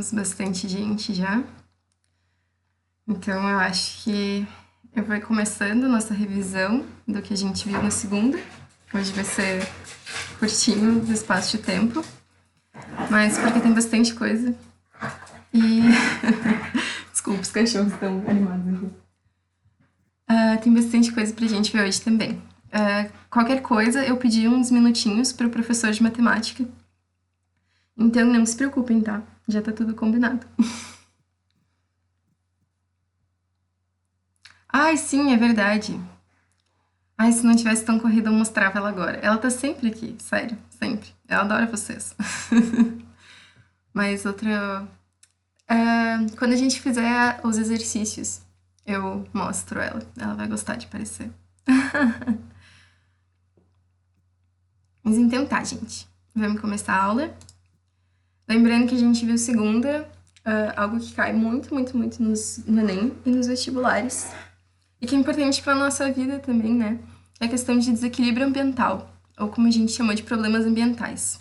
Bastante gente já. Então eu acho que eu vou começando nossa revisão do que a gente viu na segunda. Hoje vai ser curtinho do espaço de tempo, mas porque tem bastante coisa. E desculpa, os cachorros estão animados aqui. Tem bastante coisa pra gente ver hoje também. Qualquer coisa, eu pedi uns minutinhos pro professor de matemática. Então não se preocupem, tá? Já tá tudo combinado. Ai, sim, é verdade. Ai, se não tivesse tão corrida, eu mostrava ela agora. Ela tá sempre aqui, sério, sempre. Ela adora vocês. Mas outra. Quando a gente fizer os exercícios, eu mostro ela. Ela vai gostar de aparecer. Mas então tá, gente. Vamos começar a aula. Lembrando que a gente viu segunda, algo que cai muito, muito, muito no Enem e nos vestibulares. E que é importante para nossa vida também, né? É a questão de desequilíbrio ambiental, ou como a gente chama de problemas ambientais.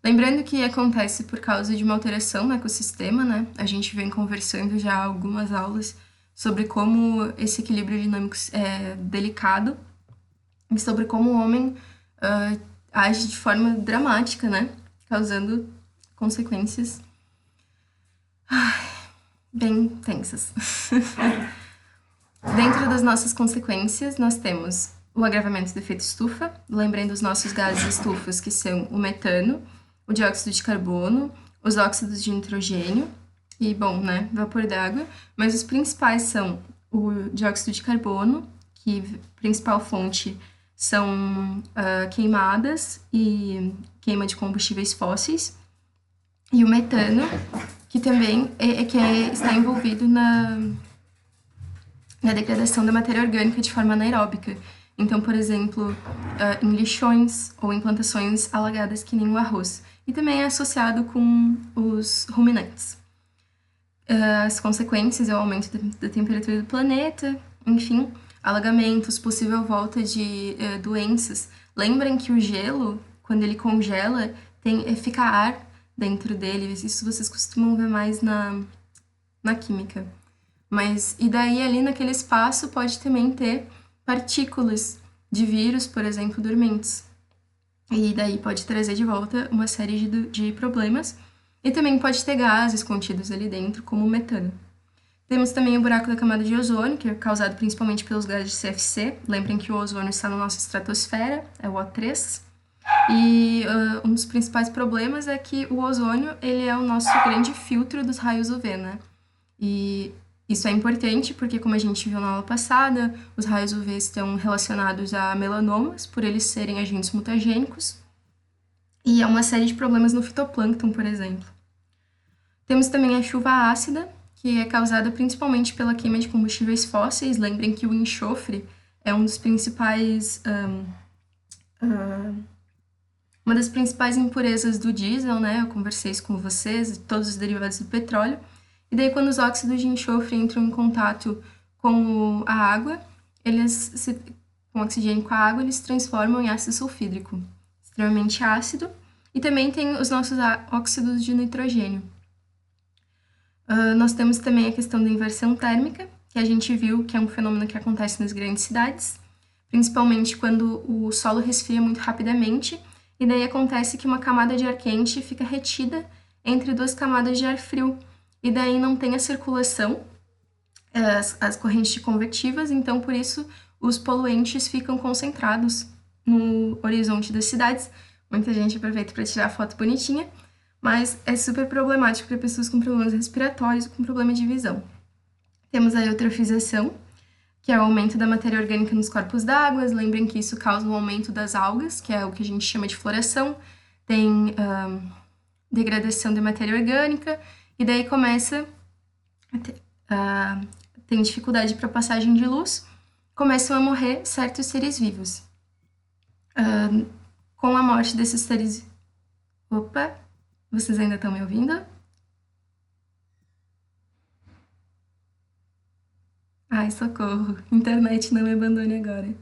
Lembrando que acontece por causa de uma alteração no ecossistema, né? A gente vem conversando já há algumas aulas sobre como esse equilíbrio dinâmico é delicado e sobre como o homem age de forma dramática, né? Causando consequências bem tensas. Dentro das nossas consequências, nós temos o agravamento do efeito estufa, lembrando os nossos gases estufas, que são o metano, o dióxido de carbono, os óxidos de nitrogênio e, bom, né, vapor d'água, mas os principais são o dióxido de carbono, que a principal fonte são queimadas e queima de combustíveis fósseis, e o metano, que também está envolvido na degradação da matéria orgânica de forma anaeróbica. Então, por exemplo, em lixões ou em plantações alagadas que nem o arroz. E também é associado com os ruminantes. As consequências é o aumento da temperatura do planeta, enfim, alagamentos, possível volta de doenças. Lembrem que o gelo, quando ele congela, fica ar dentro dele. Isso vocês costumam ver mais na química. Mas, e daí ali naquele espaço pode também ter partículas de vírus, por exemplo, dormentes. E daí pode trazer de volta uma série de problemas. E também pode ter gases contidos ali dentro, como o metano. Temos também o buraco da camada de ozônio, que é causado principalmente pelos gases de CFC. Lembrem que o ozônio está na nossa estratosfera, é o O3. E um dos principais problemas é que o ozônio ele é o nosso grande filtro dos raios UV, né? E isso é importante porque, como a gente viu na aula passada, os raios UV estão relacionados a melanomas, por eles serem agentes mutagênicos, e há uma série de problemas no fitoplâncton, por exemplo. Temos também a chuva ácida, que é causada principalmente pela queima de combustíveis fósseis. Lembrem que o enxofre é um dos principais. Uma das principais impurezas do diesel, né? Eu conversei isso com vocês, todos os derivados do petróleo. E daí, quando os óxidos de enxofre entram em contato com a água, com o oxigênio com a água, eles se transformam em ácido sulfídrico, extremamente ácido. E também tem os nossos óxidos de nitrogênio. Nós temos também a questão da inversão térmica, que a gente viu que é um fenômeno que acontece nas grandes cidades, principalmente quando o solo resfria muito rapidamente, e daí acontece que uma camada de ar quente fica retida entre duas camadas de ar frio, e daí não tem a circulação, as correntes convectivas, então por isso os poluentes ficam concentrados no horizonte das cidades. Muita gente aproveita para tirar foto bonitinha, mas é super problemático para pessoas com problemas respiratórios ou com problema de visão. Temos a eutrofização, que é o aumento da matéria orgânica nos corpos d'água. Lembrem que isso causa um aumento das algas, que é o que a gente chama de floração. Tem degradação da matéria orgânica, e daí começa tem dificuldade para passagem de luz, começam a morrer certos seres vivos. Com a morte desses seres... Opa, vocês ainda estão me ouvindo? Ai, socorro, internet não me abandone agora.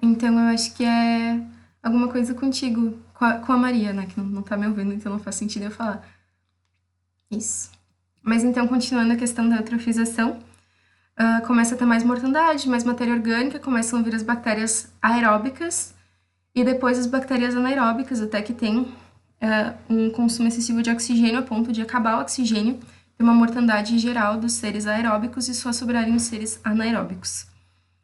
Então eu acho que é alguma coisa contigo, com a Maria, né? Que não tá me ouvindo, então não faz sentido eu falar. Isso. Mas então, continuando a questão da eutrofização, começa a ter mais mortandade, mais matéria orgânica, começam a vir as bactérias aeróbicas e depois as bactérias anaeróbicas, até que tem um consumo excessivo de oxigênio a ponto de acabar o oxigênio, ter uma mortandade geral dos seres aeróbicos e só sobrarem os seres anaeróbicos.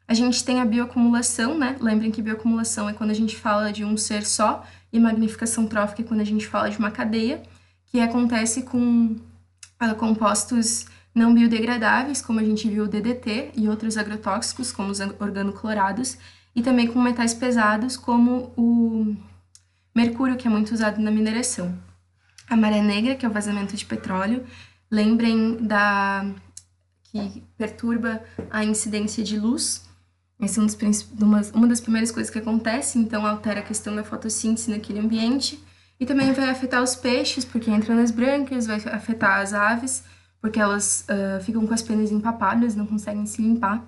A gente tem a bioacumulação, né? Lembrem que bioacumulação é quando a gente fala de um ser só, e magnificação trófica é quando a gente fala de uma cadeia, que acontece com compostos não biodegradáveis, como a gente viu o DDT, e outros agrotóxicos, como os organoclorados, e também com metais pesados, como o mercúrio, que é muito usado na mineração. A maré negra, que é o vazamento de petróleo. Lembrem que perturba a incidência de luz. Essa é uma das primeiras coisas que acontece, então altera a questão da fotossíntese naquele ambiente. E também vai afetar os peixes, porque entra nas brancas, vai afetar as aves, porque elas ficam com as penas empapadas, não conseguem se limpar.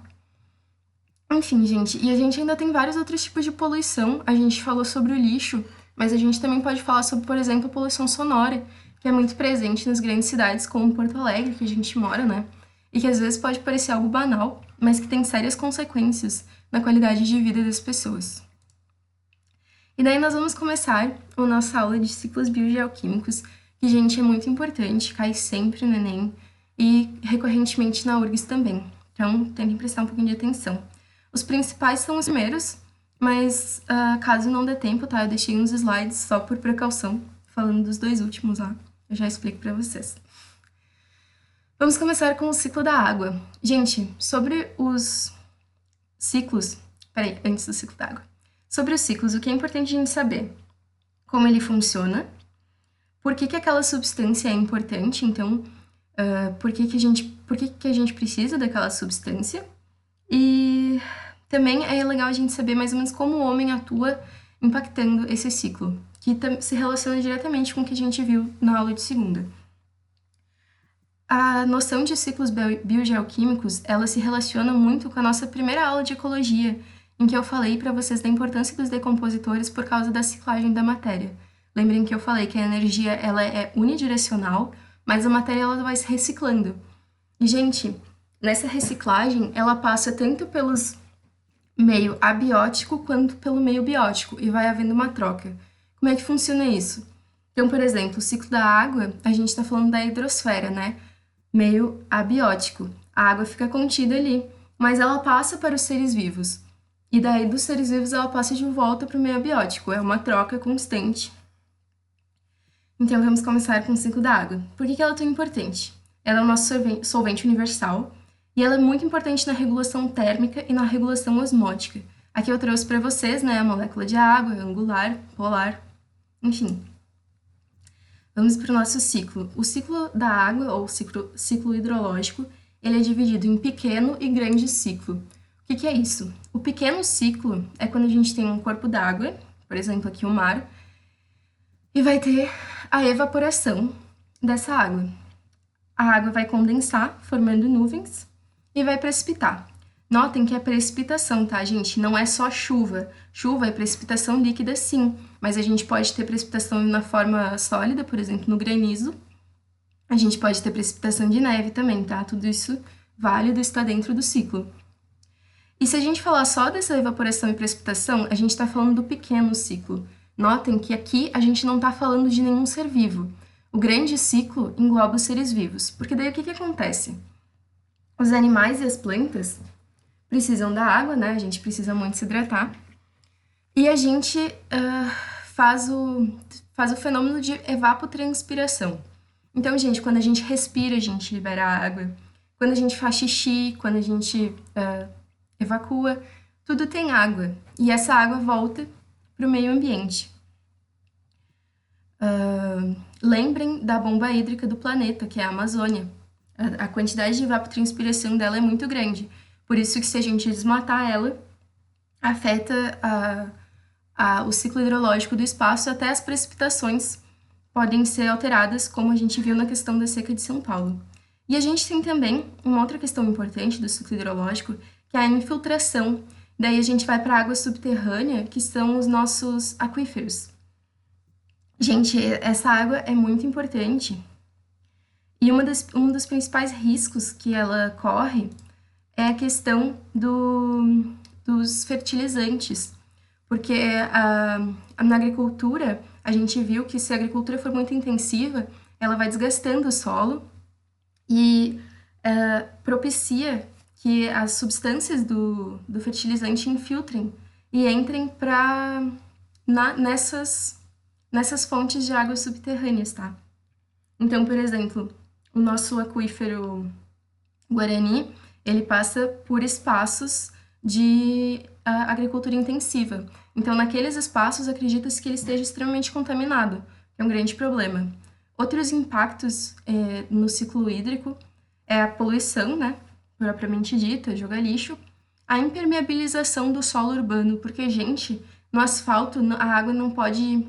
Enfim, gente, e a gente ainda tem vários outros tipos de poluição. A gente falou sobre o lixo, mas a gente também pode falar sobre, por exemplo, a poluição sonora, que é muito presente nas grandes cidades como Porto Alegre, que a gente mora, né? E que às vezes pode parecer algo banal, mas que tem sérias consequências na qualidade de vida das pessoas. E daí nós vamos começar a nossa aula de ciclos biogeoquímicos, que, gente, é muito importante, cai sempre no Enem e recorrentemente na URGS também. Então, tentem prestar um pouquinho de atenção. Os principais são os primeiros, mas caso não dê tempo, tá? Eu deixei uns slides só por precaução, falando dos dois últimos lá. Eu já explico para vocês. Vamos começar com o ciclo da água. Gente, sobre os ciclos... Peraí, antes do ciclo da água. Sobre os ciclos, o que é importante a gente saber? Como ele funciona, por que aquela substância é importante, então, por que a gente precisa daquela substância, e também é legal a gente saber mais ou menos como o homem atua impactando esse ciclo, que se relaciona diretamente com o que a gente viu na aula de segunda. A noção de ciclos biogeoquímicos, ela se relaciona muito com a nossa primeira aula de ecologia, em que eu falei para vocês da importância dos decompositores por causa da ciclagem da matéria. Lembrem que eu falei que a energia ela é unidirecional, mas a matéria ela vai se reciclando. E, gente, nessa reciclagem, ela passa tanto pelos meio abiótico quanto pelo meio biótico, e vai havendo uma troca. Como é que funciona isso? Então, por exemplo, o ciclo da água, a gente está falando da hidrosfera, né? Meio abiótico. A água fica contida ali, mas ela passa para os seres vivos. E daí, dos seres vivos, ela passa de volta para o meio abiótico. É uma troca constante. Então, vamos começar com o ciclo da água. Por que ela é tão importante? Ela é o nosso solvente universal e ela é muito importante na regulação térmica e na regulação osmótica. Aqui eu trouxe para vocês, né, a molécula de água, angular, polar, enfim. Vamos para o nosso ciclo. O ciclo da água, ou ciclo hidrológico, ele é dividido em pequeno e grande ciclo. O que é isso? O pequeno ciclo é quando a gente tem um corpo d'água, por exemplo, aqui o mar, e vai ter a evaporação dessa água. A água vai condensar, formando nuvens, e vai precipitar. Notem que é precipitação, tá, gente? Não é só chuva. Chuva é precipitação líquida, sim, mas a gente pode ter precipitação na forma sólida, por exemplo, no granizo. A gente pode ter precipitação de neve também, tá? Tudo isso válido, está dentro do ciclo. E se a gente falar só dessa evaporação e precipitação, a gente está falando do pequeno ciclo. Notem que aqui a gente não está falando de nenhum ser vivo. O grande ciclo engloba os seres vivos, porque daí o que acontece? Os animais e as plantas precisam da água, né? A gente precisa muito se hidratar. E a gente faz o fenômeno de evapotranspiração. Então, gente, quando a gente respira, a gente libera água. Quando a gente faz xixi, quando a gente evacua, tudo tem água. E essa água volta para o meio ambiente. Lembrem da bomba hídrica do planeta, que é a Amazônia. A quantidade de evapotranspiração dela é muito grande. Por isso que se a gente desmatar ela, afeta o ciclo hidrológico do espaço, até as precipitações podem ser alteradas, como a gente viu na questão da seca de São Paulo. E a gente tem também uma outra questão importante do ciclo hidrológico, que é a infiltração Daí a gente vai para a água subterrânea, que são os nossos aquíferos. Gente, essa água é muito importante. E um dos principais riscos que ela corre é a questão dos fertilizantes. Porque na agricultura, a gente viu que se a agricultura for muito intensiva, ela vai desgastando o solo e propicia que as substâncias do fertilizante infiltrem e entrem nessas fontes de águas subterrâneas, tá? Então, por exemplo, o nosso aquífero Guarani, ele passa por espaços de agricultura intensiva. Então, naqueles espaços, acredita-se que ele esteja extremamente contaminado, que é um grande problema. Outros impactos no ciclo hídrico é a poluição, né, propriamente dita, jogar lixo, a impermeabilização do solo urbano, porque, gente, no asfalto a água não pode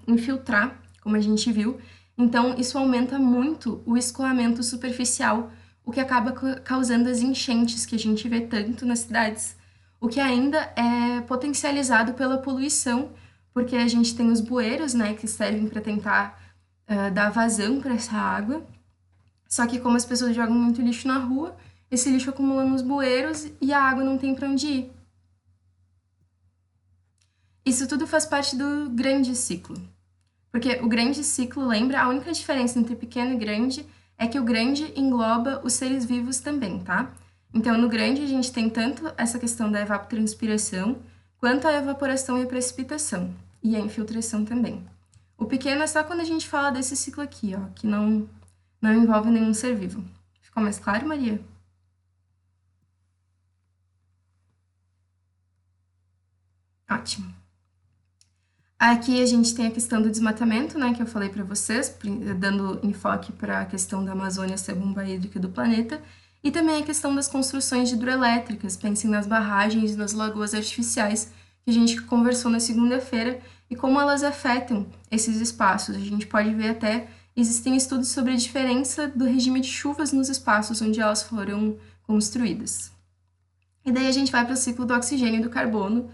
infiltrar, como a gente viu, então isso aumenta muito o escoamento superficial, o que acaba causando as enchentes que a gente vê tanto nas cidades, o que ainda é potencializado pela poluição, porque a gente tem os bueiros, né, que servem para tentar dar vazão para essa água, só que como as pessoas jogam muito lixo na rua, esse lixo acumula nos bueiros e a água não tem para onde ir. Isso tudo faz parte do grande ciclo. Porque o grande ciclo, lembra, a única diferença entre pequeno e grande é que o grande engloba os seres vivos também, tá? Então, no grande, a gente tem tanto essa questão da evapotranspiração, quanto a evaporação e a precipitação, e a infiltração também. O pequeno é só quando a gente fala desse ciclo aqui, ó, que não envolve nenhum ser vivo. Ficou mais claro, Maria? Ótimo. Aqui a gente tem a questão do desmatamento, né, que eu falei para vocês, dando enfoque para a questão da Amazônia ser a bomba hídrica do planeta, e também a questão das construções hidroelétricas, pensem nas barragens e nas lagoas artificiais, que a gente conversou na segunda-feira, e como elas afetam esses espaços. A gente pode ver até, existem estudos sobre a diferença do regime de chuvas nos espaços onde elas foram construídas. E daí a gente vai para o ciclo do oxigênio e do carbono,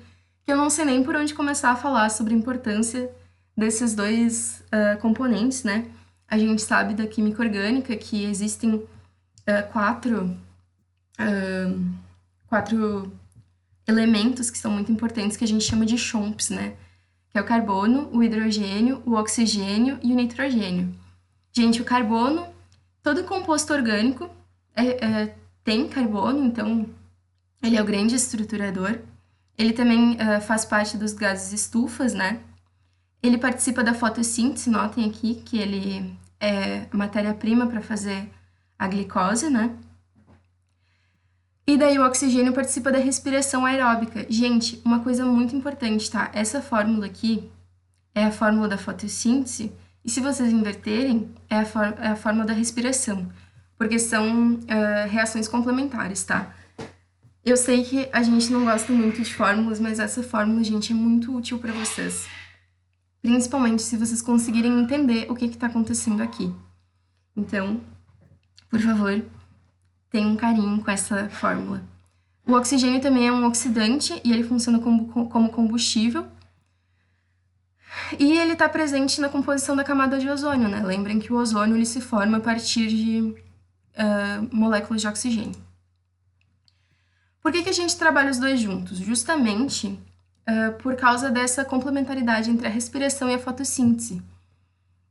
que eu não sei nem por onde começar a falar sobre a importância desses dois componentes, né? A gente sabe da química orgânica que existem quatro elementos que são muito importantes que a gente chama de chomps, né? Que é o carbono, o hidrogênio, o oxigênio e o nitrogênio. Gente, o carbono, todo composto orgânico tem carbono, então ele é o grande estruturador. Ele também faz parte dos gases estufas, né? Ele participa da fotossíntese, notem aqui que ele é a matéria-prima para fazer a glicose, né? E daí o oxigênio participa da respiração aeróbica. Gente, uma coisa muito importante, tá? Essa fórmula aqui é a fórmula da fotossíntese, e se vocês inverterem, é a fórmula da respiração, porque são reações complementares, tá? Eu sei que a gente não gosta muito de fórmulas, mas essa fórmula, gente, é muito útil para vocês. Principalmente se vocês conseguirem entender o que está acontecendo aqui. Então, por favor, tenham um carinho com essa fórmula. O oxigênio também é um oxidante e ele funciona como combustível. E ele está presente na composição da camada de ozônio, né? Lembrem que o ozônio ele se forma a partir de moléculas de oxigênio. Por que a gente trabalha os dois juntos? Justamente por causa dessa complementaridade entre a respiração e a fotossíntese.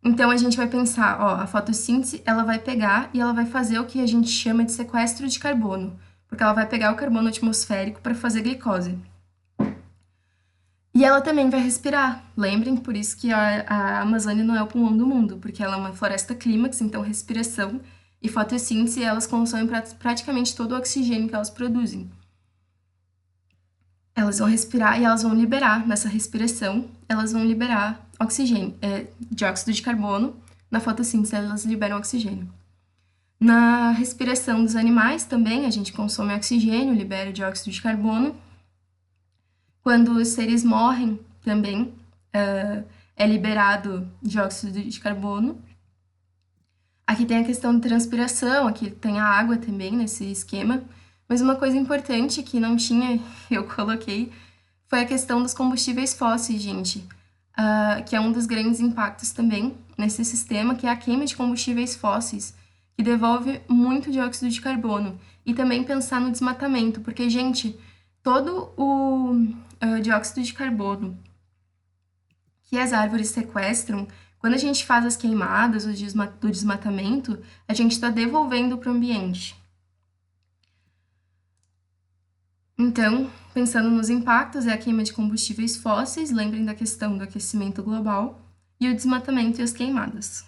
Então, a gente vai pensar, ó, a fotossíntese, ela vai pegar e ela vai fazer o que a gente chama de sequestro de carbono, porque ela vai pegar o carbono atmosférico para fazer glicose. E ela também vai respirar. Lembrem, por isso que a Amazônia não é o pulmão do mundo, porque ela é uma floresta clímax, então respiração e fotossíntese, elas consomem praticamente todo o oxigênio que elas produzem. Elas vão respirar e elas vão liberar, nessa respiração, elas vão liberar oxigênio, dióxido de carbono. Na fotossíntese, elas liberam oxigênio. Na respiração dos animais também, a gente consome oxigênio, libera dióxido de carbono. Quando os seres morrem, também é liberado dióxido de carbono. Aqui tem a questão da transpiração, aqui tem a água também nesse esquema. Mas uma coisa importante que não tinha, eu coloquei, foi a questão dos combustíveis fósseis, gente. Que é um dos grandes impactos também nesse sistema, que é a queima de combustíveis fósseis, que devolve muito dióxido de carbono. E também pensar no desmatamento, porque, gente, todo o dióxido de carbono que as árvores sequestram, quando a gente faz as queimadas, do desmatamento, a gente está devolvendo para o ambiente. Então, pensando nos impactos, é a queima de combustíveis fósseis, lembrem da questão do aquecimento global, e o desmatamento e as queimadas.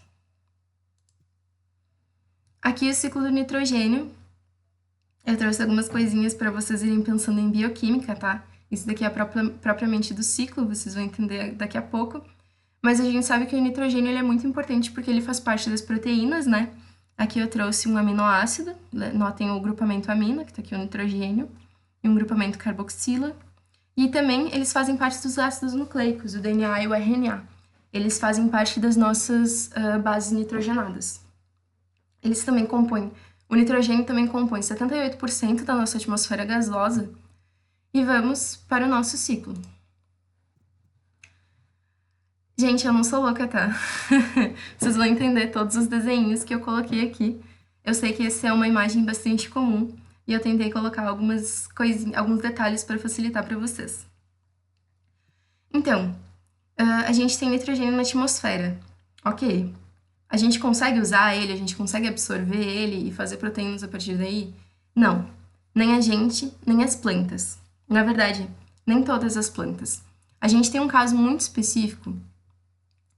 Aqui o ciclo do nitrogênio. Eu trouxe algumas coisinhas para vocês irem pensando em bioquímica, tá? Isso daqui é propriamente do ciclo, vocês vão entender daqui a pouco. Mas a gente sabe que o nitrogênio ele é muito importante porque ele faz parte das proteínas, né? Aqui eu trouxe um aminoácido, notem o grupamento amina, que tá aqui o nitrogênio, e um grupamento carboxila. E também eles fazem parte dos ácidos nucleicos, o DNA e o RNA. Eles fazem parte das nossas bases nitrogenadas. Eles também compõem, o nitrogênio também compõe 78% da nossa atmosfera gasosa. E vamos para o nosso ciclo. Gente, eu não sou louca, tá? Vocês vão entender todos os desenhos que eu coloquei aqui. Eu sei que essa é uma imagem bastante comum e eu tentei colocar alguns detalhes para facilitar para vocês. Então, a gente tem nitrogênio na atmosfera. Ok. A gente consegue usar ele, a gente consegue absorver ele e fazer proteínas a partir daí? Não. Nem a gente, nem as plantas. Na verdade, nem todas as plantas. A gente tem um caso muito específico,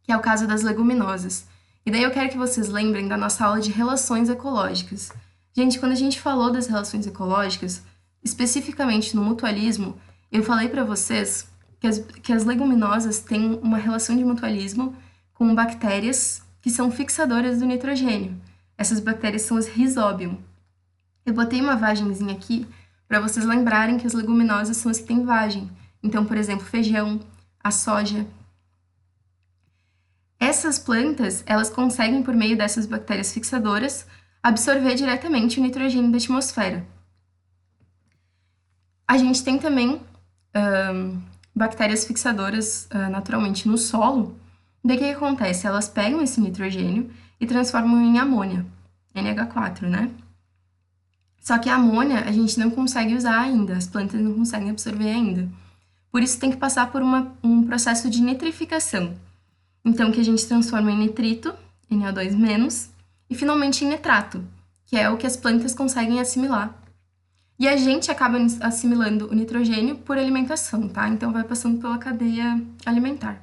que é o caso das leguminosas. E daí eu quero que vocês lembrem da nossa aula de relações ecológicas. Gente, quando a gente falou das relações ecológicas, especificamente no mutualismo, eu falei para vocês que as leguminosas têm uma relação de mutualismo com bactérias que são fixadoras do nitrogênio. Essas bactérias são as Rhizobium. Eu botei uma vagenzinha aqui para vocês lembrarem que as leguminosas são as que têm vagem. Então, por exemplo, feijão, a soja. Essas plantas, elas conseguem, por meio dessas bactérias fixadoras, absorver diretamente o nitrogênio da atmosfera. A gente tem também bactérias fixadoras naturalmente no solo. Daí o que acontece? Elas pegam esse nitrogênio e transformam em amônia, NH4, né? Só que a amônia a gente não consegue usar ainda, as plantas não conseguem absorver ainda. Por isso tem que passar por um processo de nitrificação. Então, que a gente transforma em nitrito, NO2-, e finalmente em nitrato, que é o que as plantas conseguem assimilar. E a gente acaba assimilando o nitrogênio por alimentação, tá? Então, vai passando pela cadeia alimentar.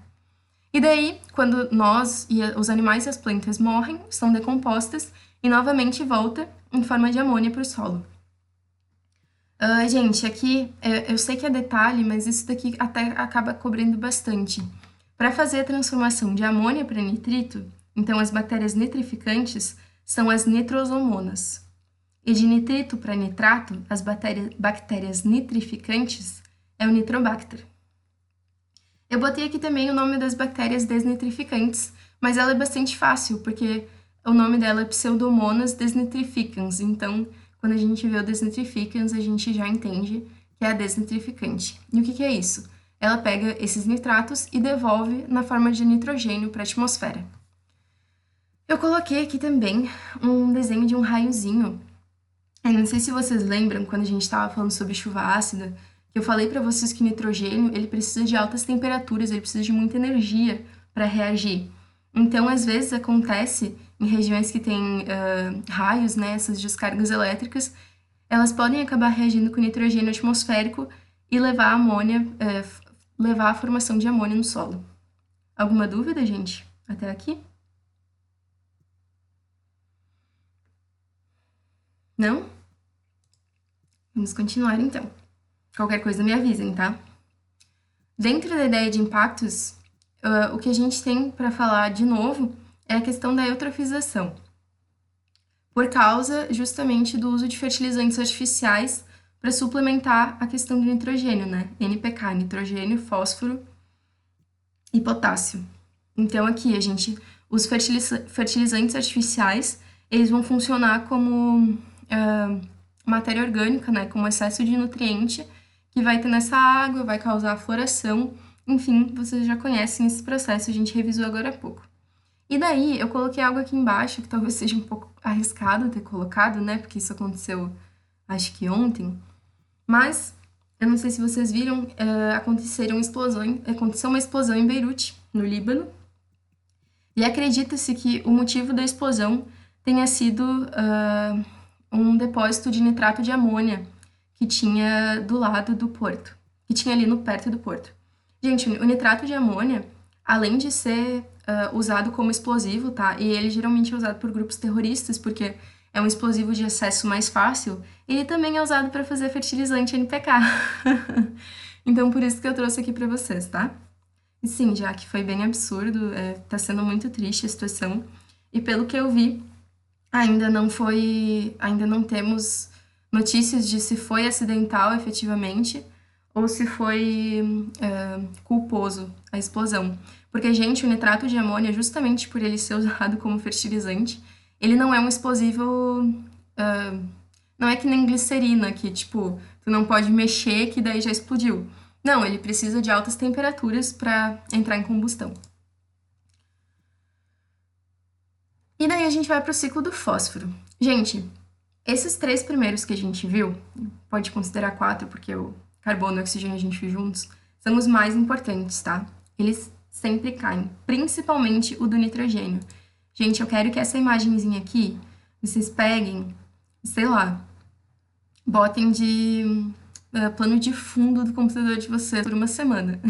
E daí, quando nós e os animais e as plantas morrem, são decompostas e novamente volta em forma de amônia para o solo. Gente, aqui eu sei que é detalhe, mas isso daqui até acaba cobrindo bastante. Para fazer a transformação de amônia para nitrito, então as bactérias nitrificantes são as nitrosomonas. E de nitrito para nitrato, as bactérias nitrificantes é o Nitrobacter. Eu botei aqui também o nome das bactérias desnitrificantes, mas ela é bastante fácil, porque o nome dela é Pseudomonas desnitrificans. Então, quando a gente vê o desnitrificans, a gente já entende que é a desnitrificante. E o que é isso? Ela pega esses nitratos e devolve na forma de nitrogênio para a atmosfera. Eu coloquei aqui também um desenho de um raiozinho. Eu não sei se vocês lembram, quando a gente estava falando sobre chuva ácida, que eu falei para vocês que o nitrogênio ele precisa de altas temperaturas, ele precisa de muita energia para reagir. Então, às vezes, acontece em regiões que tem raios, né, essas descargas elétricas, elas podem acabar reagindo com nitrogênio atmosférico e levar a amônia, levar à formação de amônia no solo. Alguma dúvida, gente? Até aqui? Não? Vamos continuar, então. Qualquer coisa me avisem, tá? Dentro da ideia de impactos, o que a gente tem para falar de novo é a questão da eutrofização. Por causa, justamente, do uso de fertilizantes artificiais para suplementar a questão do nitrogênio, né? NPK, nitrogênio, fósforo e potássio. Então, aqui, os fertilizantes artificiais, eles vão funcionar como matéria orgânica, né, como excesso de nutriente, que vai ter nessa água, vai causar a floração. Enfim, vocês já conhecem esse processo, a gente revisou agora há pouco. E daí, eu coloquei algo aqui embaixo, que talvez seja um pouco arriscado ter colocado, né, porque isso aconteceu, acho que ontem. Mas, eu não sei se vocês viram, aconteceu uma explosão em Beirute, no Líbano, e acredita-se que o motivo da explosão tenha sido um depósito de nitrato de amônia que tinha do lado do porto, que tinha ali no perto do porto. Gente, o nitrato de amônia, além de ser usado como explosivo, tá? E ele geralmente é usado por grupos terroristas, porque é um explosivo de acesso mais fácil, ele também é usado para fazer fertilizante NPK. Então, por isso que eu trouxe aqui para vocês, tá? E sim, já que foi bem absurdo, tá sendo muito triste a situação. E pelo que eu vi, ainda não temos notícias de se foi acidental efetivamente ou se foi culposo a explosão. Porque, gente, o nitrato de amônia, justamente por ele ser usado como fertilizante, ele não é um explosivo. Não é que nem glicerina, que, tipo, tu não pode mexer que daí já explodiu. Não, ele precisa de altas temperaturas para entrar em combustão. E daí a gente vai para o ciclo do fósforo. Gente, esses 3 primeiros que a gente viu, pode considerar 4, porque o carbono e o oxigênio a gente viu juntos, são os mais importantes, tá? Eles sempre caem, principalmente o do nitrogênio. Gente, eu quero que essa imagenzinha aqui, vocês peguem, sei lá, botem de plano de fundo do computador de vocês por uma semana.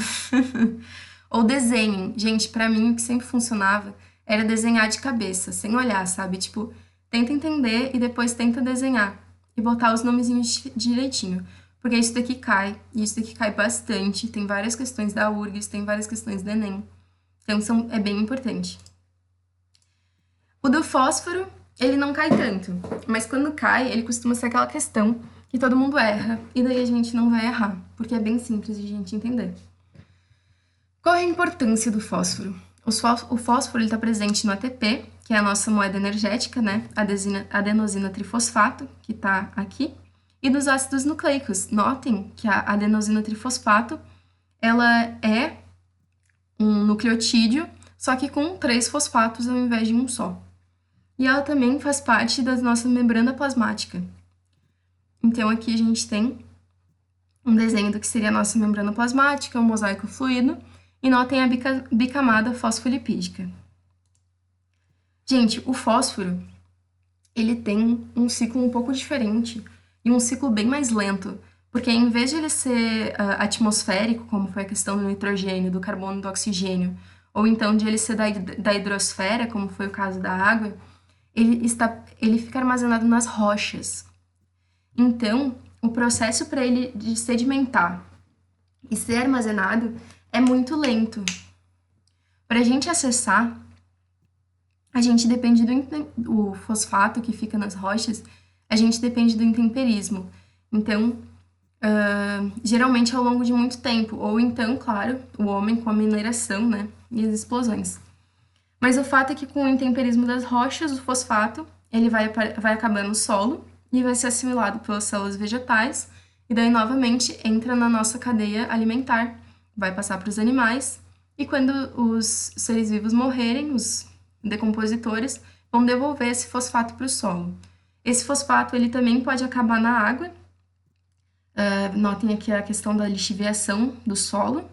Ou desenhem. Gente, pra mim o que sempre funcionava era desenhar de cabeça, sem olhar, sabe? Tipo, tenta entender e depois tenta desenhar. E botar os nomezinhos direitinho. Porque isso daqui cai, e isso daqui cai bastante. Tem várias questões da URGS, tem várias questões do Enem. Então é bem importante. O do fósforo, ele não cai tanto. Mas quando cai, ele costuma ser aquela questão que todo mundo erra. E daí a gente não vai errar. Porque é bem simples de a gente entender. Qual é a importância do fósforo? O fósforo está presente no ATP, que é a nossa moeda energética, né? Adenosina trifosfato, que está aqui, e dos ácidos nucleicos. Notem que a adenosina trifosfato, ela é um nucleotídeo, só que com 3 fosfatos ao invés de um só. E ela também faz parte da nossa membrana plasmática. Então aqui a gente tem um desenho do que seria a nossa membrana plasmática, um mosaico fluido, e notem a bicamada fosfolipídica. Gente, o fósforo, ele tem um ciclo um pouco diferente e um ciclo bem mais lento, porque em vez de ele ser atmosférico, como foi a questão do nitrogênio, do carbono e do oxigênio, ou então de ele ser da hidrosfera, como foi o caso da água, ele fica armazenado nas rochas. Então, o processo para ele de sedimentar e ser armazenado é muito lento. Para a gente acessar, a gente depende do fosfato que fica nas rochas, a gente depende do intemperismo. Então, geralmente ao longo de muito tempo, ou então, claro, o homem com a mineração, né, e as explosões. Mas o fato é que com o intemperismo das rochas, o fosfato, ele vai acabar no solo e vai ser assimilado pelas células vegetais, e daí novamente entra na nossa cadeia alimentar, vai passar para os animais, e quando os seres vivos morrerem, os decompositores vão devolver esse fosfato para o solo. Esse fosfato ele também pode acabar na água. Notem aqui a questão da lixiviação do solo.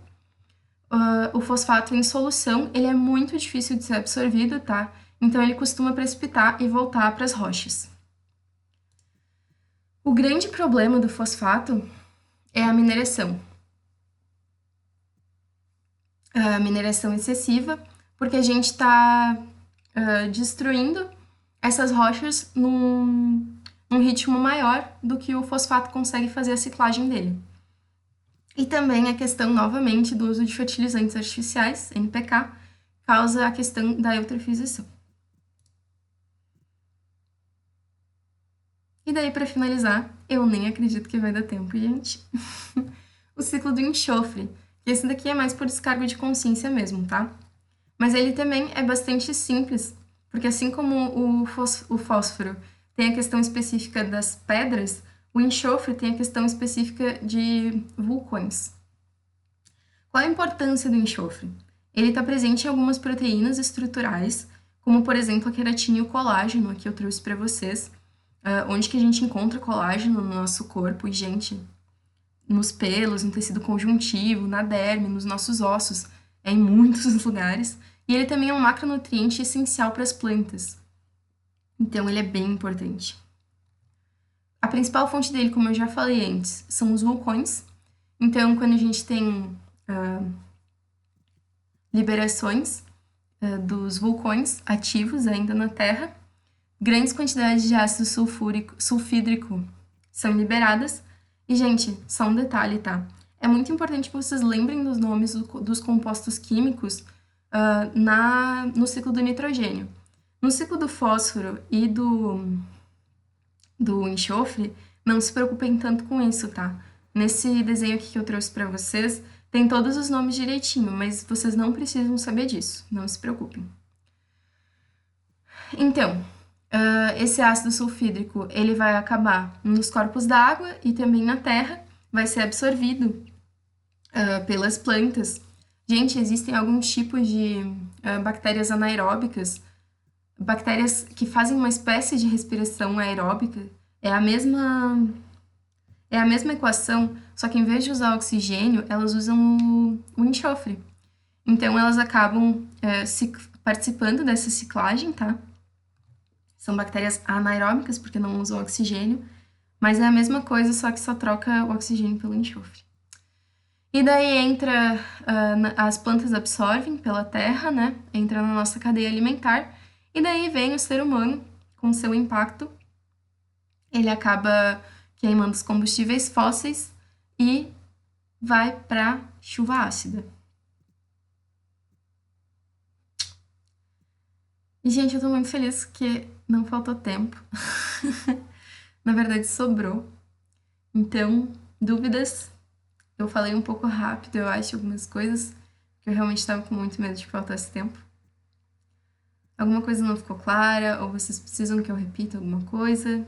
O fosfato em solução ele é muito difícil de ser absorvido, tá? Então ele costuma precipitar e voltar para as rochas. O grande problema do fosfato é a mineração. A mineração excessiva, porque a gente está destruindo essas rochas num ritmo maior do que o fosfato consegue fazer a ciclagem dele. E também a questão, novamente, do uso de fertilizantes artificiais, NPK, causa a questão da eutrofização. E daí, para finalizar, eu nem acredito que vai dar tempo, gente. O ciclo do enxofre. Esse daqui é mais por descargo de consciência mesmo, tá? Mas ele também é bastante simples, porque assim como o fósforo tem a questão específica das pedras, O enxofre tem a questão específica de vulcões. Qual a importância do enxofre? Ele está presente em algumas proteínas estruturais, como por exemplo a queratina e o colágeno, aqui eu trouxe para vocês, onde que a gente encontra colágeno no nosso corpo, e gente, nos pelos, no tecido conjuntivo, na derme, nos nossos ossos, em muitos lugares. E ele também é um macronutriente essencial para as plantas. Então ele é bem importante. A principal fonte dele, como eu já falei antes, são os vulcões. Então, quando a gente tem liberações dos vulcões ativos ainda na Terra, grandes quantidades de ácido sulfídrico são liberadas. E, gente, só um detalhe, tá? É muito importante que vocês lembrem dos nomes dos compostos químicos no ciclo do nitrogênio. No ciclo do fósforo e do enxofre, não se preocupem tanto com isso, tá? Nesse desenho aqui que eu trouxe para vocês, tem todos os nomes direitinho, mas vocês não precisam saber disso, não se preocupem. Então, esse ácido sulfídrico, ele vai acabar nos corpos d'água e também na terra, vai ser absorvido pelas plantas. Gente, existem alguns tipos de bactérias anaeróbicas, bactérias que fazem uma espécie de respiração aeróbica. É a mesma equação, só que em vez de usar oxigênio, elas usam o enxofre. Então, elas acabam participando dessa ciclagem, tá? São bactérias anaeróbicas, porque não usam oxigênio, mas é a mesma coisa, só que só troca o oxigênio pelo enxofre. E daí entra, as plantas absorvem pela terra, né? Entra na nossa cadeia alimentar, e daí vem o ser humano com seu impacto. Ele acaba queimando os combustíveis fósseis e vai para chuva ácida. E, gente, eu tô muito feliz que não faltou tempo. Na verdade, sobrou. Então, dúvidas? Eu falei um pouco rápido, eu acho, algumas coisas, que eu realmente estava com muito medo de que faltasse tempo. Alguma coisa não ficou clara, ou vocês precisam que eu repita alguma coisa?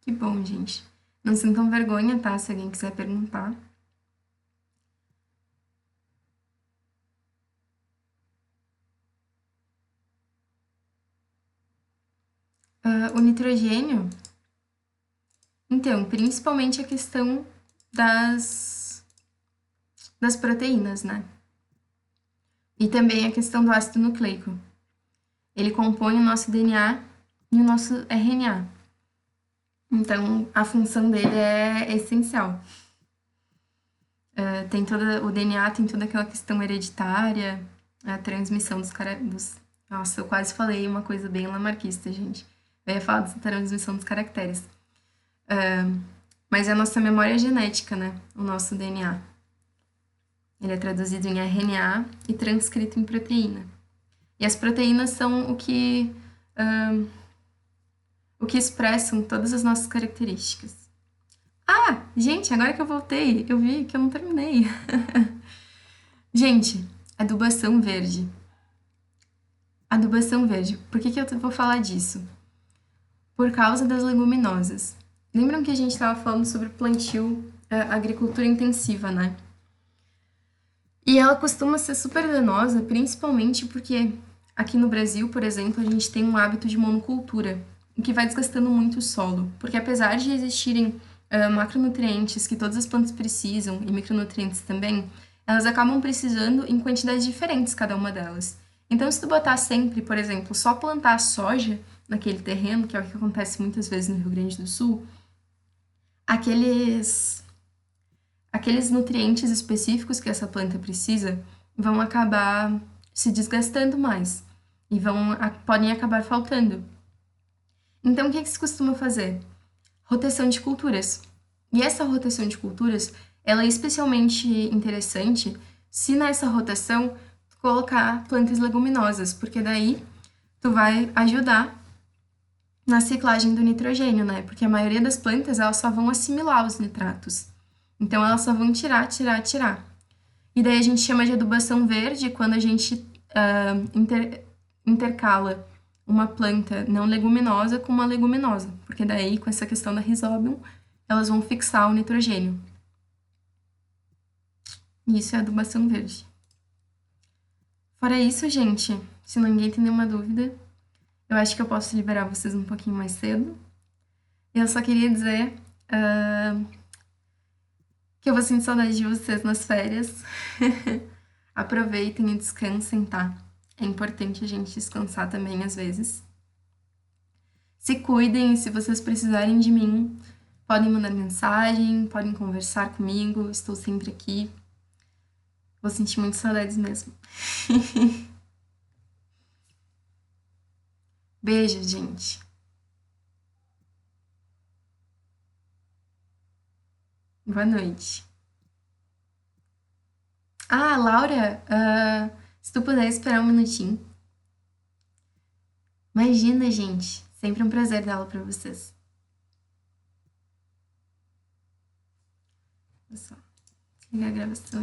Que bom, gente. Não sintam vergonha, tá? Se alguém quiser perguntar. O nitrogênio, então, principalmente a questão das proteínas, né? E também a questão do ácido nucleico. Ele compõe o nosso DNA e o nosso RNA. Então, a função dele é essencial. O DNA tem toda aquela questão hereditária, a transmissão dos... Nossa, eu quase falei uma coisa bem lamarquista, gente. Eu ia falar da transmissão dos caracteres. Mas é a nossa memória genética, né? O nosso DNA. Ele é traduzido em RNA e transcrito em proteína. E as proteínas são o que expressam todas as nossas características. Ah, gente, agora que eu voltei, eu vi que eu não terminei. Gente, adubação verde. Adubação verde. Por que eu vou falar disso? Por causa das leguminosas. Lembram que a gente estava falando sobre plantio, agricultura intensiva, né? E ela costuma ser super danosa, principalmente porque aqui no Brasil, por exemplo, a gente tem um hábito de monocultura, o que vai desgastando muito o solo. Porque apesar de existirem macronutrientes que todas as plantas precisam, e micronutrientes também, elas acabam precisando em quantidades diferentes, cada uma delas. Então, se tu botar sempre, por exemplo, só plantar soja naquele terreno, que é o que acontece muitas vezes no Rio Grande do Sul, aqueles nutrientes específicos que essa planta precisa vão acabar se desgastando mais e podem acabar faltando. Então, o que se costuma fazer? Rotação de culturas. E essa rotação de culturas, ela é especialmente interessante se nessa rotação colocar plantas leguminosas, porque daí tu vai ajudar na ciclagem do nitrogênio, né? Porque a maioria das plantas, elas só vão assimilar os nitratos. Então, elas só vão tirar. E daí a gente chama de adubação verde quando a gente intercala uma planta não leguminosa com uma leguminosa, porque daí, com essa questão da Rhizobium, elas vão fixar o nitrogênio. E isso é adubação verde. Fora isso, gente, se ninguém tem nenhuma dúvida, eu acho que eu posso liberar vocês um pouquinho mais cedo. Eu só queria dizer que eu vou sentir saudade de vocês nas férias. Aproveitem e descansem, tá? É importante a gente descansar também às vezes. Se cuidem, e se vocês precisarem de mim, podem mandar mensagem, podem conversar comigo, estou sempre aqui. Vou sentir muito saudades mesmo. Beijo, gente. Boa noite. Ah, Laura, se tu puder esperar um minutinho. Imagina, gente. Sempre um prazer dar aula pra vocês. Olha só. Desligar a gravação aqui.